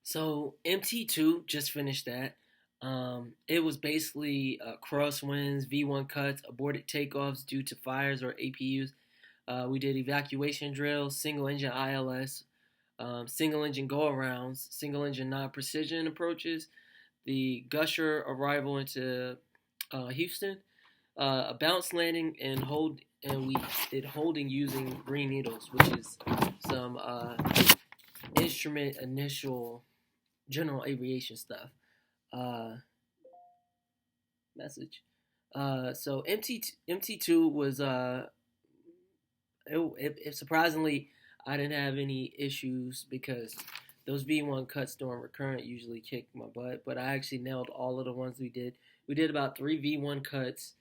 So MT2 just finished that. It was basically crosswinds, V1 cuts, aborted takeoffs due to fires or APUs. We did evacuation drills, single engine ILS, single engine go arounds, single engine non precision approaches, the gusher arrival into Houston, a bounce landing and we did holding using green needles, which is some instrument initial general aviation stuff. Uh, Message. So MT2 was it surprisingly I didn't have any issues because those V1 cuts during recurrent usually kick my butt, but I actually nailed all of the ones we did. We did about three V1 cuts,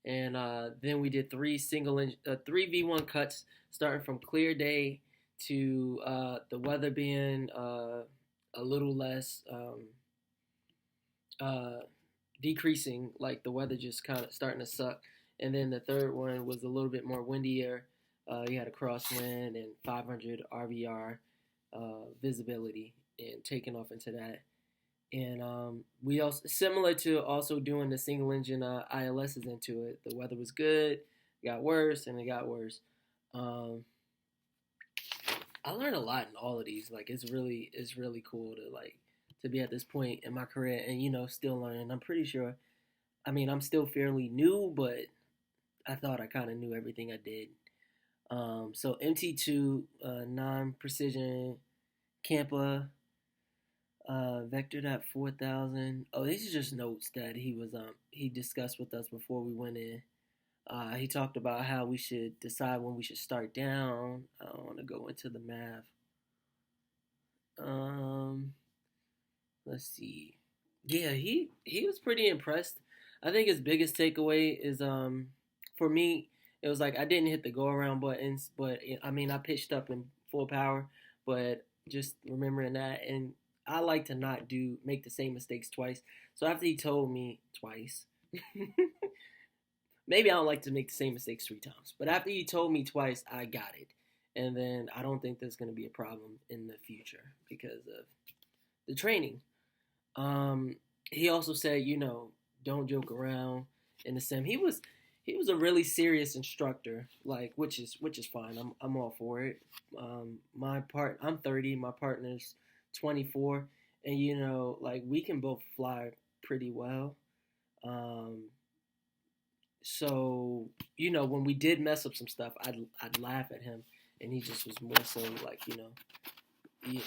and then we did three V1 cuts starting from clear day to the weather being a little less uh, decreasing, like the weather just kind of starting to suck. And then the third one was a little bit more windier. You had a crosswind and 500 RVR visibility and taking off into that. And we also, similar to also doing the single engine ILSs into it, the weather was good, it got worse, and it got worse. Um, I learned a lot in all of these. Like it's really cool to be at this point in my career and still learning. I'm pretty sure. I mean, I'm still fairly new, but I thought I kind of knew everything I did. So MT2 non-precision Campa vectored at 4,000. Oh, these are just notes that he discussed with us before we went in. He talked about how we should decide when we should start down. I don't want to go into the math. Um, let's see. Yeah, he was pretty impressed. I think his biggest takeaway is for me it was like I didn't hit the go around buttons, but I mean I pitched up in full power, but just remembering that and I like to not do make the same mistakes twice. So after he told me twice, maybe I don't like to make the same mistakes three times, but after he told me twice, I got it. And then I don't think there's going to be a problem in the future because of the training. Um, he also said, don't joke around in the sim. He was a really serious instructor, like which is fine. I'm all for it. I'm 30, my partner's 24, and like we can both fly pretty well. Um, so when we did mess up some stuff, I'd laugh at him, and he just was more so like he,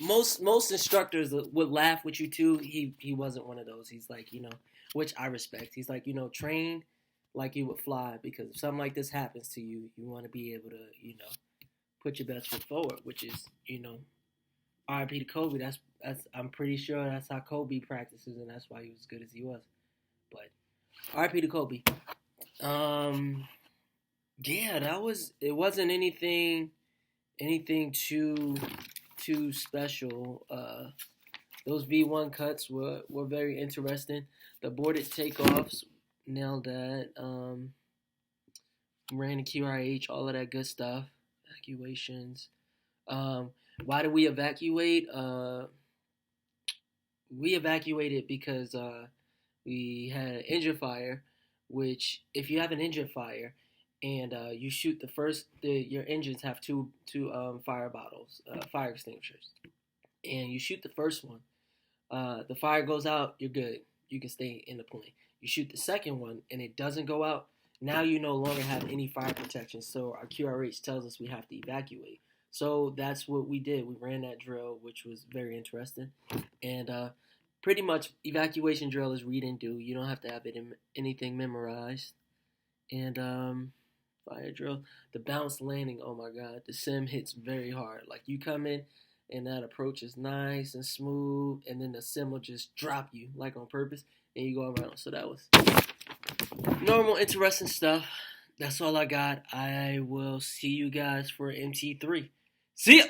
most instructors would laugh with you too. He wasn't one of those. He's like which I respect. He's like train like you would fly because if something like this happens to you, you want to be able to put your best foot forward, which is R.I.P. to Kobe. That's I'm pretty sure that's how Kobe practices, and that's why he was as good as he was. But R.I.P. to Kobe. Um, yeah, that was. It wasn't anything too special. Those V1 cuts were very interesting. The boarded takeoffs nailed that. Ran the QRH, all of that good stuff. Evacuations. Um, why did we evacuate? We evacuated because we had an engine fire. Which, if you have an engine fire, and you shoot your engines have two fire bottles, fire extinguishers, and you shoot the first one. The fire goes out, you're good. You can stay in the plane. You shoot the second one, and it doesn't go out. Now you no longer have any fire protection, so our QRH tells us we have to evacuate. So that's what we did. We ran that drill, which was very interesting. And pretty much evacuation drill is read and do. You don't have to have anything memorized. And fire drill, the bounce landing. Oh my God, the sim hits very hard. Like you come in, and that approach is nice and smooth, and then the sim will just drop you like on purpose, and you go around. So that was normal, interesting stuff. That's all I got. I will see you guys for MT3. See ya!